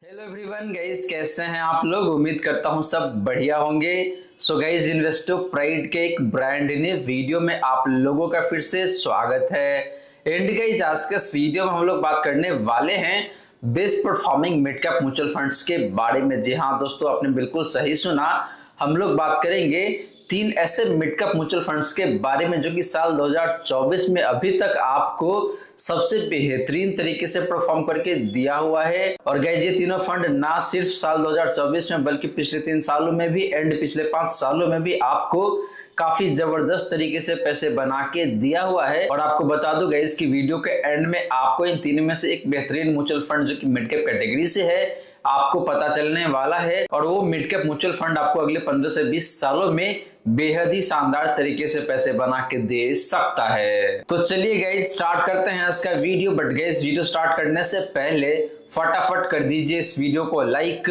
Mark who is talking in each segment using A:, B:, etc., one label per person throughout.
A: Hello everyone guys, कैसे हैं आप लोग। उम्मीद करता हूं सब बढ़िया होंगे। सो गाइस, इन्वेस्टो प्राइड के एक ब्रांड न्यू वीडियो में आप लोगों का फिर से स्वागत है। एंड गाइस, आज के इस वीडियो में हम लोग बात करने वाले हैं best performing mid cap mutual funds के बारे में। जी हाँ दोस्तों, आपने बिल्कुल सही सुना। हम लोग बात करेंगे तीन ऐसे मिड कैप म्यूचुअल फंड्स के बारे में जो कि साल 2024 में अभी तक आपको सबसे बेहतरीन तरीके से परफॉर्म करके दिया हुआ है। और गाइस, ये तीनों फंड ना सिर्फ साल 2024 में बल्कि पिछले 3 सालों में भी एंड पिछले 5 सालों में भी आपको काफी जबरदस्त तरीके से पैसे बना के दिया हुआ है। और आपको बता दूं गाइस कि वीडियो के एंड में आपको इन तीनों में से एक बेहतरीन म्यूचुअल फंड जो कि मिड कैप कैटेगरी से है आपको पता चलने वाला है। और वो मिड कैप म्यूचुअल फंड आपको अगले 15 से 20 सालों में बेहद ही शानदार तरीके से पैसे बना के दे सकता है। तो चलिए गाइस, स्टार्ट करते हैं इसका video. But guys, video start करने से पहले फटाफट कर दीजिए इस वीडियो को लाइक।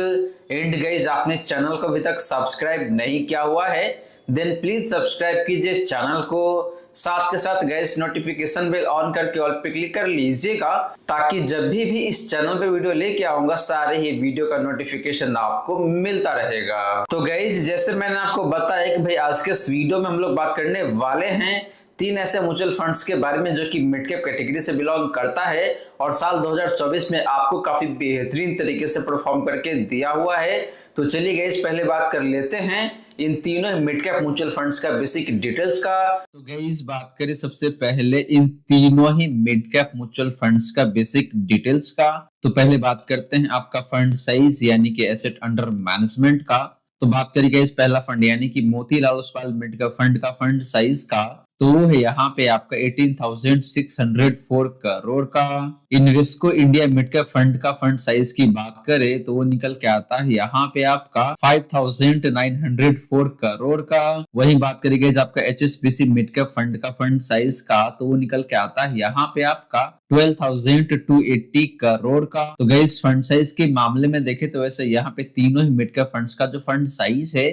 A: एंड गाइस, आपने चैनल को अभी तक सब्सक्राइब नहीं किया हुआ है देन प्लीज सब्सक्राइब कीजिए चैनल को। साथ के साथ गैस नोटिफिकेशन बेल ऑन करके ऑल पे क्लिक कर लीजिएगा ताकि जब भी इस चैनल पे वीडियो लेके आऊंगा सारे ही वीडियो का नोटिफिकेशन आपको मिलता रहेगा। तो गैस, जैसे मैंने आपको बताया कि भाई आज के इस वीडियो में हम लोग बात करने वाले हैं तीन ऐसे म्यूचुअल फंड्स के बारे में जो कि मिड कैप कैटेगरी से बिलोंग करता है और साल 2024 में आपको काफी बेहतरीन तरीके से परफॉर्म करके दिया हुआ है। तो चलिए गाइस, पहले बात कर लेते हैं इन तीनों मिड कैप म्यूचुअल फंड्स का बेसिक डिटेल्स का। तो गाइस, बात करें सबसे पहले इन तीनों ही मिड कैप म्यूचुअल फंड्स का बेसिक डिटेल्स का। तो पहले बात करते हैं आपका फंड साइज यानी कि एसेट अंडर मैनेजमेंट का। तो बात करिए गाइस पहला फंड यानी कि Motilal Oswal mid cap fund का फंड साइज का, तो वो है यहाँ पे आपका 18,604 करोड़ का। Invesco India mid cap fund का फंड साइज की बात करें तो वो निकल के आता है यहाँ पे आपका 5,904 करोड़ का। वही बात करेंगे आपका एचएसबीसी मिड कैप फंड का फंड साइज का, तो वो निकल के आता है यहाँ पे आपका 12,280 करोड़ का। तो गाइस, फंड साइज के मामले में देखें तो वैसे यहाँ पे तीनों ही मिड कैप फंड्स का जो फंड साइज है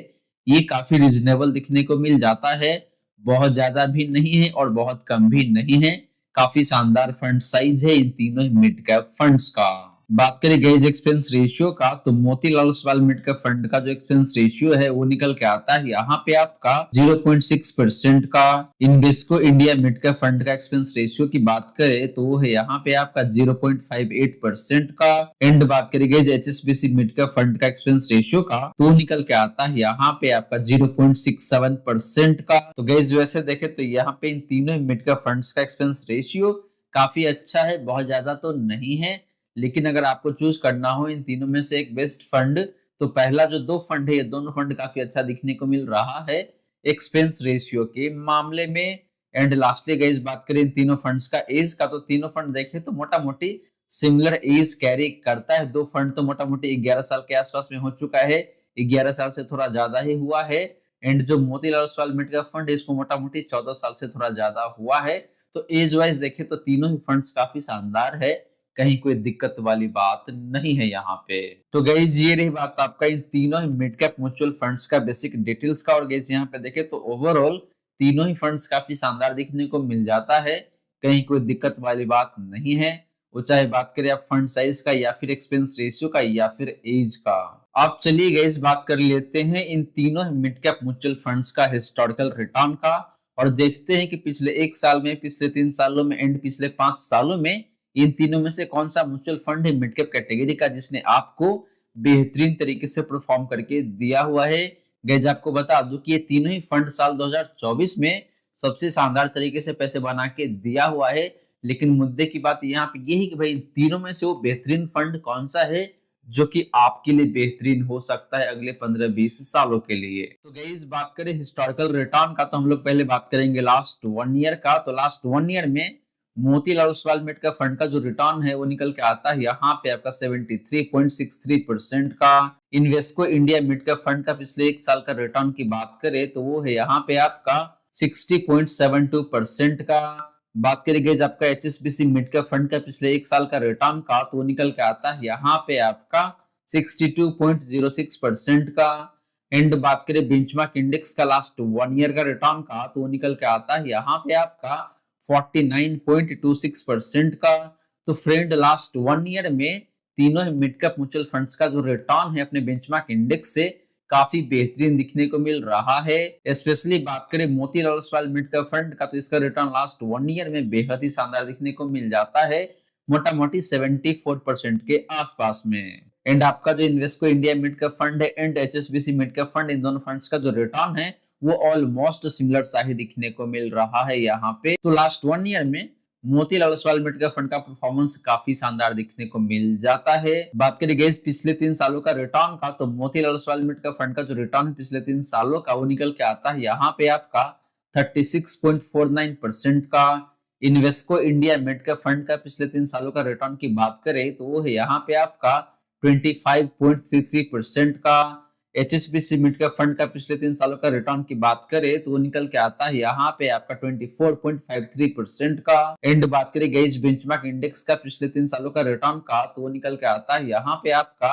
A: ये काफी रिजनेबल दिखने को मिल जाता है। बहुत ज्यादा भी नहीं है और बहुत कम भी नहीं है। काफी शानदार फंड साइज है इन तीनों मिड कैप फंड्स का। बात करें गेज एक्सपेंस रेशियो का, तो Motilal Oswal mid cap fund का जो एक्सपेंस रेशियो है वो निकल के आता है यहाँ पे आपका 0.6% का। Invesco India mid cap fund का एक्सपेंस रेशियो की बात करें तो वो है यहाँ पे आपका 0.58% का। एंड बात करें gauge HSBC mid cap fund का एक्सपेंस रेशियो का, तो वो निकल के आता है यहाँ पे आपका 0.67% का। तो गेज वैसे देखे तो यहाँ पे इन तीनों मिड कैप फंड्स का एक्सपेंस रेशियो काफी अच्छा है, बहुत ज्यादा तो नहीं है। लेकिन अगर आपको चूज करना हो इन तीनों में से एक बेस्ट फंड, तो पहला जो दो फंड है ये दोनों फंड काफी अच्छा दिखने को मिल रहा है एक्सपेंस रेशियो के मामले में। एंड लास्टली गाइस, बात करें इन तीनों फंड्स का एज का, तो तीनों फंड देखें तो मोटा मोटी सिमिलर एज कैरी करता है। दो फंड तो मोटा मोटी 11 साल के आसपास में हो चुका है, 11 साल से थोड़ा ज्यादा ही हुआ है। एंड जो Motilal Oswal mid cap fund है इसको मोटा मोटी 14 साल से थोड़ा ज्यादा हुआ है। तो एज वाइज देखें तो तीनों ही फंड्स काफी शानदार है, कहीं कोई दिक्कत वाली बात नहीं है यहाँ पे। तो गाइज, ये रही बात आपका इन तीनों ही मिड कैप म्यूचुअल फंड्स का बेसिक डिटेल्स का। और गाइज यहाँ पे देखें तो ओवरऑल तीनों ही फंड्स काफी शानदार दिखने को मिल जाता है, कहीं कोई दिक्कत वाली बात नहीं है। वो चाहे बात करें आप फंड साइज का या फिर एक्सपेंस रेशियो का या फिर एज का। आप चलिए गाइज बात कर लेते हैं इन तीनों मिड कैप म्यूचुअल फंड्स का हिस्टोरिकल रिटर्न का, और देखते हैं कि पिछले 1 साल में, पिछले 3 सालों में एंड पिछले 5 सालों में इन तीनों में से कौन सा म्यूचुअल फंड है मिड कैप कैटेगरी का जिसने आपको बेहतरीन तरीके से परफॉर्म करके दिया हुआ है। गैज आपको बता दूं कि ये तीनों ही फंड साल 2024 में सबसे शानदार तरीके से पैसे बना के दिया हुआ है। लेकिन मुद्दे की बात यहाँ पे ये है कि भाई इन तीनों में से वो बेहतरीन फंड कौन सा है जो कि आपके लिए बेहतरीन हो सकता है अगले 15-20 सालों के लिए। तो गाइस, बात करें हिस्टोरिकल रिटर्न का, तो हम लोग पहले बात करेंगे लास्ट 1 ईयर का। तो लास्ट 1 ईयर में Motilal Oswal mid cap fund का जो रिटर्न है वो निकल के आता है यहाँ पे आपका 73.63% का। Invesco India mid cap fund का पिछले 1 साल का रिटर्न की बात करें तो वो है यहाँ पे आपका 60.72% का। बात करेंगे जब आपका एचएसबीसी मिड कैप फंड का पिछले 1 साल का रिटर्न का, तो वो निकल के आता है यहाँ पे आपका 62.06% का। एंड बात करें बेंचमार्क इंडेक्स का लास्ट 1 ईयर का रिटर्न का, तो वो निकल के आता है यहाँ पे आपका 49.26% का। तो फ्रेंड, लास्ट 1 ईयर में तीनों ही मिड कैप म्यूचुअल फंड्स का जो रिटर्न है अपने बेंचमार्क इंडेक्स से काफी बेहतरीन दिखने को मिल रहा है। स्पेशली बात करें Motilal Oswal mid cap fund का, तो इसका रिटर्न लास्ट 1 ईयर में बेहद ही शानदार दिखने को मिल जाता है, मोटा मोटी 74% के आसपास में। एंड आपका जो Invesco India mid cap fund है and HSBC mid cap fund, इन दोनों फंड्स का जो रिटर्न है वो ऑलमोस्ट सिमिलर सा ही दिखने को मिल रहा है यहाँ पे। तो लास्ट 1 ईयर में Motilal Oswal mid cap fund का परफॉर्मेंस काफी शानदार दिखने को मिल जाता है। बात करें गाइस पिछले 3 सालों का रिटर्न का, तो Motilal Oswal mid cap fund का जो रिटर्न है पिछले 3 सालों का वो निकल के आता है यहाँ पे आपका 36.49% का। Invesco India mid cap fund का पिछले 3 सालों का रिटर्न की बात करें तो वो है यहाँ पे आपका 25.33% का। एचएसबीसी मिड कैप फंड का पिछले 3 सालों का रिटर्न की बात करें तो वो निकल के आता है यहाँ पे आपका 24.53% का। एंड बात करें गाइस बेंचमार्क इंडेक्स का पिछले 3 सालों का रिटर्न का, तो वो निकल के आता है यहाँ पे आपका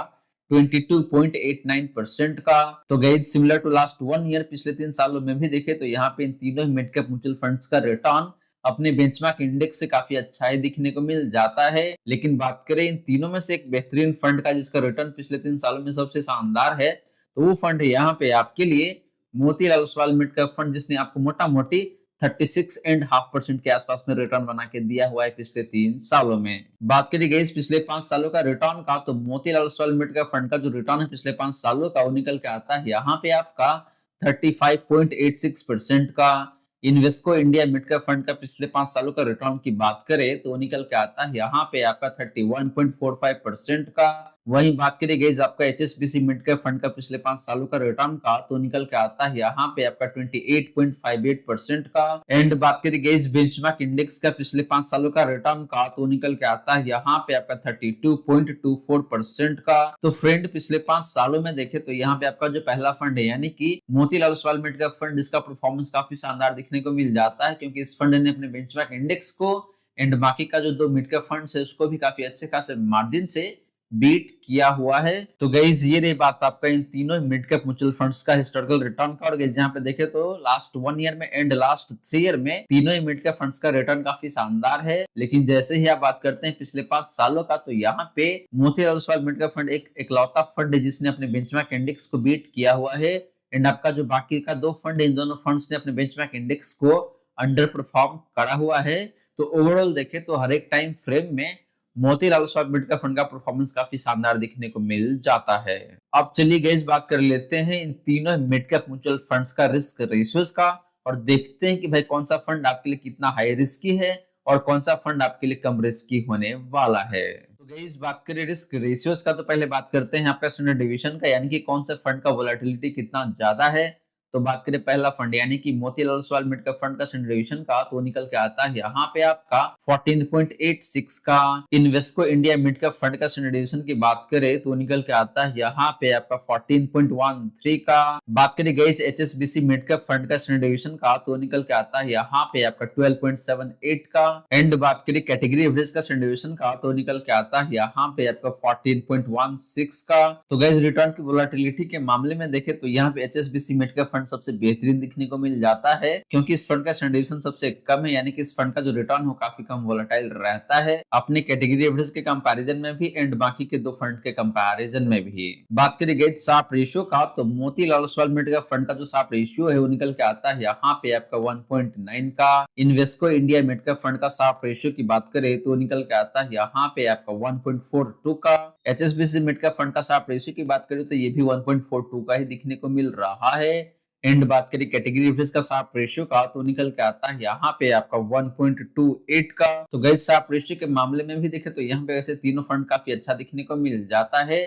A: 22.89% का। तो guys similar to last 1 year पिछले 3 सालों में भी देखे तो यहाँ पे इन तीनों मिड कैप म्यूचुअल फंड्स का रिटर्न अपने बेंचमार्क इंडेक्स से काफी अच्छा ही दिखने को मिल जाता है। लेकिन बात करें इन तीनों में से एक बेहतरीन फंड का जिसका रिटर्न पिछले 3 सालों में सबसे शानदार है, तो वो फंड है यहाँ पे आपके लिए Motilal Oswal mid cap fund, जिसने आपको मोटा मोटी 36.5% के आसपास में रिटर्न बना के दिया हुआ है पिछले 3 सालों में। बात करी गई पिछले 5 सालों का रिटर्न का, तो Motilal Oswal mid cap fund का जो रिटर्न है पिछले 5 सालों का वो निकल के आता है यहाँ पे आपका 35.86% का। Invesco India mid cap fund का पिछले 5 सालों का रिटर्न की बात करें तो निकल के आता है यहाँ पे आपका 31.45% का। वहीं बात करें गाइस आपका एचएसबीसी मिड कैप फंड का पिछले 5 सालों का रिटर्न का, तो निकल के आता है यहाँ पे आपका 28.58% का। एंड बात करें गाइस बेंचमार्क इंडेक्स का पिछले 5 सालों का रिटर्न का, तो निकल के आता है यहाँ पे आपका 32.24% का। तो फ्रेंड पिछले 5 सालों में देखे तो यहाँ पे आपका जो पहला फंड है यानी कि Motilal Oswal mid cap fund, इसका परफॉर्मेंस काफी शानदार दिखने को मिल जाता है, क्योंकि इस फंड ने अपने बेंचमार्क इंडेक्स को एंड बाकी का जो 2 मिड कैप फंड्स है उसको भी काफी अच्छे खासे मार्जिन से बीट किया हुआ है। तो गाइस ये रही बात आपका इन तीनों मिड कैप म्यूचुअल फंड्स का हिस्टोरिकल रिटर्न का। और गाइस यहाँ पे देखे तो लास्ट 1 ईयर में एंड लास्ट 3 ईयर में तीनों ही मिड कैप फंड्स का रिटर्न काफी शानदार है। लेकिन जैसे ही आप बात करते हैं पिछले 5 सालों का, तो यहाँ पे Motilal Oswal mid cap fund एक इकलौता फंड है जिसने अपने बेंचमार्क इंडेक्स को बीट किया हुआ है। एंड आपका जो बाकी का 2 फंड है इन दोनों फंड्स ने अपने बेंचमार्क इंडेक्स को अंडर परफॉर्म करा हुआ है। तो ओवरऑल देखे तो हर एक टाइम फ्रेम में Motilal Oswal mid cap fund का परफॉर्मेंस काफी शानदार दिखने को मिल जाता है। अब चलिए गाइस बात कर लेते हैं इन तीनों मिड कैप म्यूचुअल फंड्स का रिस्क रेशियोज का, और देखते हैं कि भाई कौन सा फंड आपके लिए कितना हाई रिस्की है और कौन सा फंड आपके लिए कम रिस्की होने वाला है। तो गाइस बात करें रिस्क रेशियोज का, तो पहले बात करते हैं आपका स्टैंडर्ड डिवीजन का, यानी कि कौन सा फंड का वोलेटिलिटी कितना ज्यादा है। तो बात करें पहला फंड यानी कि Motilal Oswal mid cap fund का स्टैंडर्ड डिवीजन का, तो निकल के आता है यहाँ पे आपका 14.86 का। Invesco India mid cap fund का स्टैंडर्ड डिवीजन की बात करें तो निकल के आता है यहाँ पे आपका 14.13 का। बात करें guys HSBC mid cap fund का स्टैंडर्ड डिवीजन का, तो निकल के आता है यहाँ पे आपका 12.78 का। एंड बात करें कैटेगरी एवरेज का स्टैंडर्ड डिवीजन का, तो निकल के आता है यहाँ पे आपका 14.16 का। तो गाइस रिटर्न की वोलेटिलिटी के मामले में देखे तो यहाँ पे एचएसबीसी मिड कैप फंड सबसे बेहतरीन दिखने को मिल जाता है, क्योंकि इस फंड का स्टैंडर्ड डिवीजन सबसे कम है, यानी कि इस फंड का जो रिटर्न हो काफी कम वोलेटाइल रहता है अपने कैटेगरी एवरेज के कंपैरिजन में भी एंड बाकी के 2 फंड के कंपैरिजन में भी। बात करें गाइस शार्प रेशियो का, तो Motilal Oswal mid cap fund का जो शार्प रेशियो है वो निकल के आता है यहाँ पे आपका 1.9 का। Invesco India mid cap fund का शार्प रेशियो की बात करें तो निकल के आता है यहाँ पे आपका 1.42 का। एचएसबीसी मिड कैप फंड का शार्प रेशियो की बात करें तो ये भी 1.42 का ही दिखने को मिल रहा है। एंड बात करें कैटेगरी एवरेज का शार्प रेशियो का, तो निकल के आता है यहाँ पे आपका 1.28 का। तो गाइस शार्प रेशियो के मामले में भी देखे तो यहाँ पे वैसे तीनों फंड काफी अच्छा दिखने को मिल जाता है।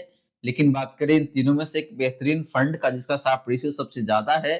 A: लेकिन बात करें इन तीनों में से एक बेहतरीन फंड का जिसका शार्प रेशियो सबसे ज्यादा है,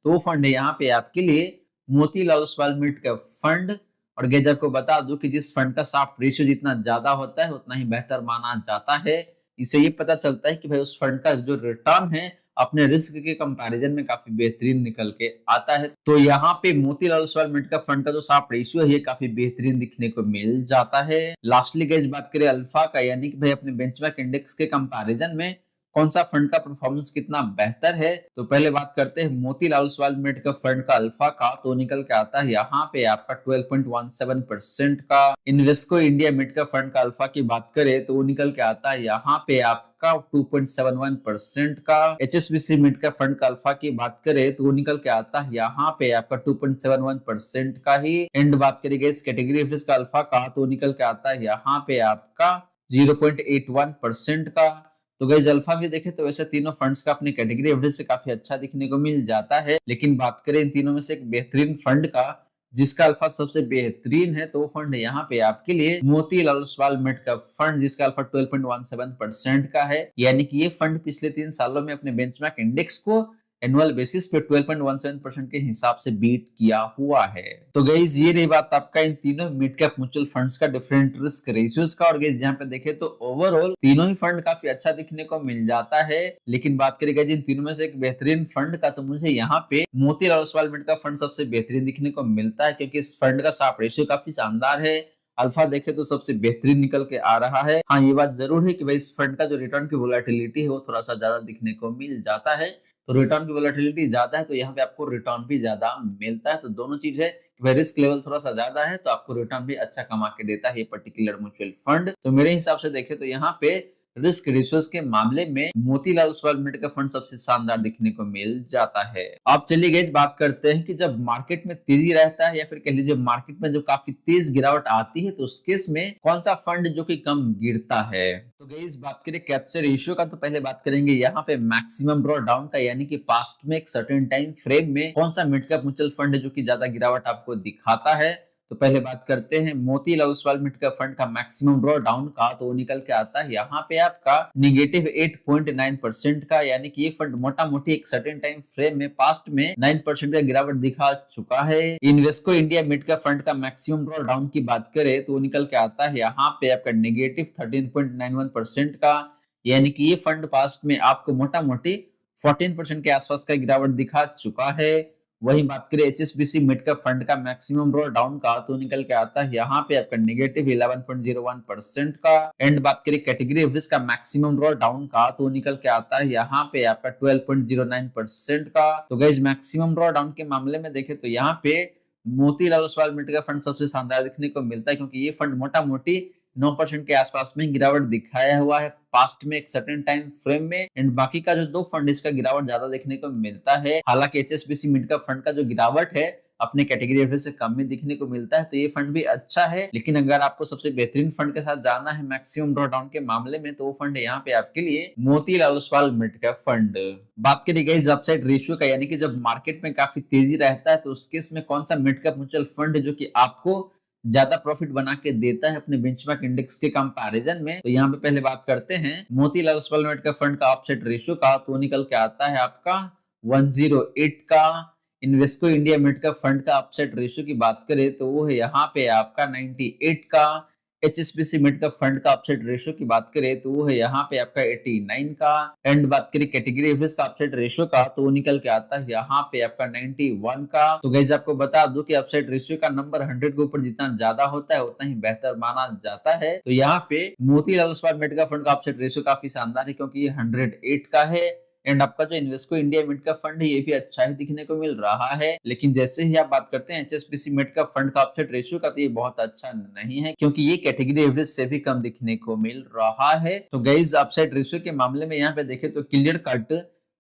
A: तो वो फंड है यहाँ पे आपके लिए Motilal Oswal mid cap fund. और गाइस आपको बता दूं कि जिस फंड का शार्प रेशियो जितना ज्यादा होता है उतना ही बेहतर माना जाता है। इससे ये पता चलता है कि भाई उस फंड का जो रिटर्न है अपने रिस्क के कंपैरिजन में काफी बेहतरीन निकल के आता है। तो यहाँ पे Motilal Oswal mid cap fund का जो शार्प रेशियो है ये काफी बेहतरीन दिखने को मिल जाता है। लास्टली गाइस बात करें अल्फा का, यानी कि भाई अपने बेंचमार्क इंडेक्स के कंपैरिजन में कौन सा फंड का परफॉर्मेंस कितना बेहतर है। तो पहले बात करते हैं Motilal Oswal mid cap fund का अल्फा का, तो निकल के आता है यहाँ पे आपका 12.17% का। Invesco India mid cap fund का अल्फा की बात करें तो वो निकल के आता है यहाँ पे आपका 2.71% का। एचएसबीसी मिड कैप फंड का अल्फा की बात करें तो वो निकल के आता है यहाँ पे आपका 2.71% का ही। एंड बात करेंगे इस कैटेगरी एवरेज का अल्फा का, तो निकल के आता है यहाँ पे आपका 0.81% का। तो गाइस अल्फा भी देखें तो वैसे तीनों फंड्स का अपनी कैटेगरी एवरेज से काफी अच्छा दिखने को मिल जाता है, लेकिन बात करें इन तीनों में से एक बेहतरीन फंड का जिसका अल्फा सबसे बेहतरीन है, तो वो फंड यहाँ पे आपके लिए Motilal Oswal mid cap fund जिसका अल्फा 12.17% का है। यानी कि ये फंड पिछले 3 सालों में अपने बेंचमार्क इंडेक्स को एनुअल बेसिस पे 12.17% के हिसाब से बीट किया हुआ है। तो गाइस ये रही बात आपका इन तीनों मिड कैप म्यूचुअल फंड्स का डिफरेंट रिस्क रेशियोज का। और गाइस यहाँ पे देखें तो ओवरऑल तीनों ही फंड काफी अच्छा दिखने को मिल जाता है, लेकिन बात करेगा जिन तीनों में से एक बेहतरीन फंड का, तो मुझे यहाँ पे Motilal Oswal mid cap fund सबसे बेहतरीन दिखने को मिलता है, क्योंकि इस फंड का शार्प रेशियो काफी शानदार है। अल्फा देखे तो सबसे बेहतरीन निकल के आ रहा है। हाँ ये बात जरूर है कि भाई इस फंड का जो रिटर्न की वोलेटिलिटी है वो थोड़ा सा ज्यादा दिखने को मिल जाता है। तो रिटर्न की वोलेटिलिटी ज्यादा है तो यहाँ पे आपको रिटर्न भी ज्यादा मिलता है। तो दोनों चीज है कि भाई रिस्क लेवल थोड़ा सा ज्यादा है तो आपको रिटर्न भी अच्छा कमा के देता है ये पर्टिकुलर म्यूचुअल फंड। तो मेरे हिसाब से देखे तो यहाँ पे रिस्क रेशियोज के मामले में मोतीलाल ओसवाल मिड का फंड सबसे शानदार दिखने को मिल जाता है। आप चलिए गाइस बात करते हैं कि जब मार्केट में तेजी रहता है या फिर कह लीजिए मार्केट में जब काफी तेज गिरावट आती है तो उस केस में कौन सा फंड जो कि कम गिरता है। तो गाइस बात करें कैप्चर रेशियो का, तो पहले बात करेंगे यहाँ पे मैक्सिमम ड्रॉ डाउन का, यानी कि पास्ट में एक सर्टेन टाइम फ्रेम में कौन सा मिड कैप म्यूचुअल फंड है जो कि ज्यादा गिरावट आपको दिखाता है। तो पहले बात करते हैं Motilal Oswal mid cap fund का मैक्सिमम ड्रॉ डाउन का, तो वो निकल के आता है यहाँ पे आपका -8.9% का। यानी कि ये फंड मोटा मोटी एक सर्टेन टाइम फ्रेम में पास्ट में 9% का गिरावट दिखा चुका है। Invesco India mid cap fund का मैक्सिमम ड्रॉ डाउन की बात करें तो वो निकल के आता है यहाँ पे आपका -13.91% का। यानी कि ये फंड पास्ट में आपको मोटा मोटी 14% के आसपास का गिरावट दिखा चुका है। वही बात करें एचएसबीसी मिड कैप फंड का मैक्सिमम ड्रॉ डाउन का, तो निकल के आता है यहाँ पे आपका -11.01% का। एंड बात करें कैटेगरी एवरेज का मैक्सिमम ड्रॉ डाउन का, तो निकल के आता है यहाँ पे आपका 12.09% का। तो गाइस मैक्सिमम ड्रॉ डाउन के मामले में देखें तो यहाँ पे Motilal Oswal mid cap fund सबसे शानदार दिखने को मिलता है, क्योंकि ये फंड मोटा मोटी 9% के आसपास में गिरावट दिखाया हुआ है पास्ट में एक सर्टेन टाइम फ्रेम में। एंड बाकी का जो दो फंड इसका गिरावट ज्यादा देखने को मिलता है। हालांकि एचएसबीसी मिड कैप फंड का जो गिरावट है अपने कैटेगरी एवरेज से कम में दिखने को मिलता है, तो ये फंड भी अच्छा है। लेकिन अगर आपको सबसे बेहतरीन फंड के साथ जाना है मैक्सिमम ड्रॉ डाउन के मामले में, तो वो फंड है यहाँ पे आपके लिए Motilal Oswal mid cap fund. बात करी गई अपसाइड रेशियो का, यानी कि जब मार्केट में काफी तेजी रहता है तो उस केस में कौन सा मिड कैप म्यूचुअल फंड है जो कि आपको ज्यादा प्रॉफिट बना के देता है अपने बेंचमार्क इंडेक्स के कंपैरिजन में। तो यहाँ पे पहले बात करते हैं Motilal Oswal mid cap fund का ऑफसेट रेशियो का, तो निकल के आता है आपका 108 का। Invesco India mid cap fund का ऑफसेट रेशियो की बात करें तो वो है यहाँ पे आपका 98 का। एचएसबीसी मिड कैप फंड का अपसेट रेशियो की बात करें तो वो है यहाँ पे आपका 89 का। एंड बात करें कैटेगरी एवरेज का अपसेट रेशियो का, तो वो निकल के आता है यहाँ पे आपका 91 का। तो गाइस आपको बता दूं कि अपसेट रेशियो का नंबर 100 के ऊपर जितना ज्यादा होता है उतना ही बेहतर माना जाता है। तो यहाँ पे Motilal Oswal mid cap fund का अपसेट रेशियो काफी शानदार है, क्योंकि ये 108 का है। एंड आपका जो Invesco India mid cap fund है ये भी अच्छा ही दिखने को मिल रहा है। लेकिन जैसे ही आप बात करते हैं एचएसबीसी मिड कैप फंड का अपसेट रेशियो का, तो ये बहुत अच्छा नहीं है, क्योंकि ये कैटेगरी एवरेज से भी कम दिखने को मिल रहा है। तो गाइस अपसाइड रेशियो के मामले में यहाँ पे देखें तो clear cut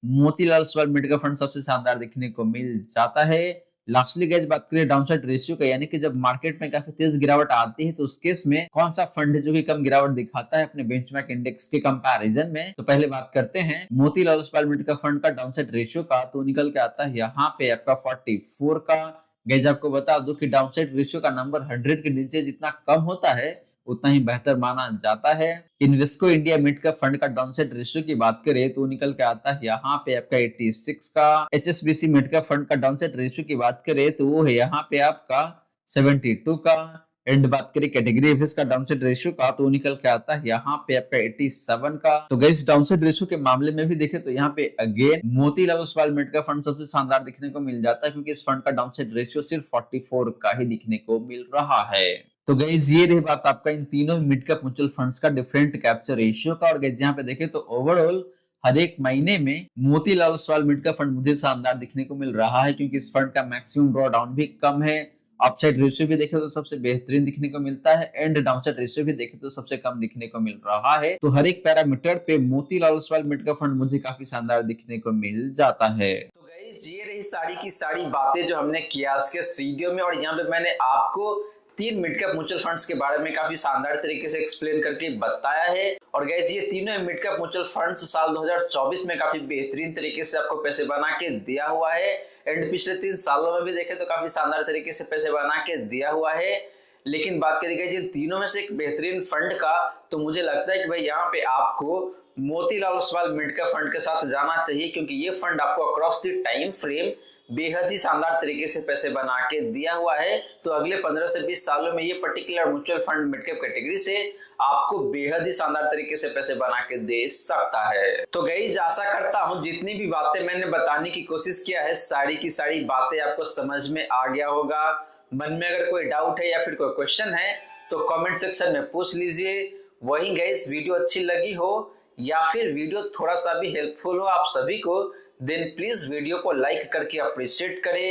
A: Motilal Oswal mid cap fund सबसे शानदार दिखने को मिल जाता है। लास्टली गाइस बात करें डाउनसाइड रेशियो का, यानी कि जब मार्केट में काफी तेज गिरावट आती है तो उस केस में कौन सा फंड है जो कि कम गिरावट दिखाता है अपने बेंचमार्क इंडेक्स के कंपैरिजन में। तो पहले बात करते हैं Motilal Oswal mid cap fund का डाउनसाइड रेशियो का, तो निकल के आता है यहाँ पे आपका 44 का। गाइस आपको बता दूं कि डाउनसाइड रेशियो का नंबर 100 के नीचे जितना कम होता है उतना ही बेहतर माना जाता है। Invesco India mid cap fund का डाउनसाइड रेशियो की बात करें तो निकल के आता है यहाँ पे आपका 86 का। एचएसबीसी मिड कैप फंड का डाउनसाइड रेशियो की बात करें तो वो है यहाँ पे आपका 72 का। एंड बात करें कैटेगरी एवरेज का डाउनसाइड रेशियो का, तो निकल के आता है यहाँ पे आपका 87 का। तो गाइस डाउनसाइड रेशियो के मामले में भी देखें तो यहाँ पे again Motilal Oswal mid cap fund सबसे शानदार दिखने को मिल जाता है, क्योंकि इस फंड का डाउनसाइड रेशियो सिर्फ 44 का ही दिखने को मिल रहा है। तो गाइस ये रही बात आपका इन तीनों मिड कैप म्यूचुअल फंड्स का डिफरेंट कैप्चर रेशियो का। और गाइस यहाँ पे देखें तो ओवरऑल हर एक महीने में मोतीलाल ओसवाल मिड का फंड मुझे शानदार दिखने को मिल रहा है, क्योंकि इस फंड का मैक्सिमम ड्रॉ डाउन भी कम है। अपसाइड रेशियो भी देखे तो सबसे बेहतरीन दिखने को मिलता है एंड डाउनसाइड रेशियो भी देखे तो सबसे कम दिखने को मिल रहा है। तो हर एक पैरामीटर पे मोतीलाल ओसवाल मिड का फंड मुझे काफी शानदार दिखने को मिल जाता है। तो गाइस ये रही सारी की सारी बातें जो हमने किया इसके वीडियो में, और यहाँ पे मैंने आपको 3 मिड कैप म्यूचुअल फंड्स के बारे में काफी शानदार तरीके से एक्सप्लेन करके बताया है। और गाइस ये तीनों मिड कैप म्यूचुअल फंड्स साल 2024 में काफी बेहतरीन तरीके से आपको पैसे बना के दिया हुआ है एंड पिछले 3 सालों में भी देखें तो काफी शानदार तरीके से पैसे बना के दिया हुआ है। लेकिन बात करी गई जिन तीनों में से एक बेहतरीन फंड का, तो मुझे लगता है कि भाई यहाँ पे आपको Motilal Oswal mid cap fund के साथ जाना चाहिए, क्योंकि ये फंड आपको अक्रॉस द टाइम फ्रेम बेहद ही शानदार तरीके से पैसे बना के दिया हुआ है। तो अगले 15 से 20 सालों में ये particular mutual fund mid cap category से आपको बेहद ही शानदार तरीके से पैसे बना के दे सकता है। तो गाइस आशा करता हूं जितनी भी बातें मैंने बताने की कोशिश किया है सारी की सारी बातें आपको समझ में आ गया होगा। मन में अगर कोई डाउट है या फिर कोई क्वेश्चन है तो कमेंट सेक्शन में पूछ लीजिए। वहीं गाइस वीडियो अच्छी लगी हो या फिर वीडियो थोड़ा सा भी हेल्पफुल हो आप सभी को, देन प्लीज वीडियो को लाइक करके अप्रिशिएट करें।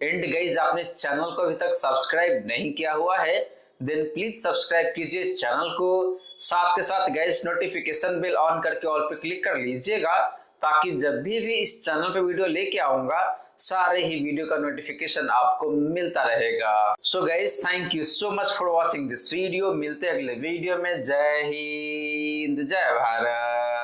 A: एंड गाइज आपने चैनल को अभी तक सब्सक्राइब नहीं किया हुआ है देन प्लीज सब्सक्राइब कीजिए चैनल को। साथ के साथ गाइज नोटिफिकेशन बेल ऑन करके ऑल पे क्लिक कर लीजिएगा, ताकि जब भी इस चैनल पे वीडियो लेके आऊंगा सारे ही वीडियो का नोटिफिकेशन आपको मिलता रहेगा। So guys thank you so much for watching this video. मिलते हैं अगले वीडियो में। जय हिंद जय भारत।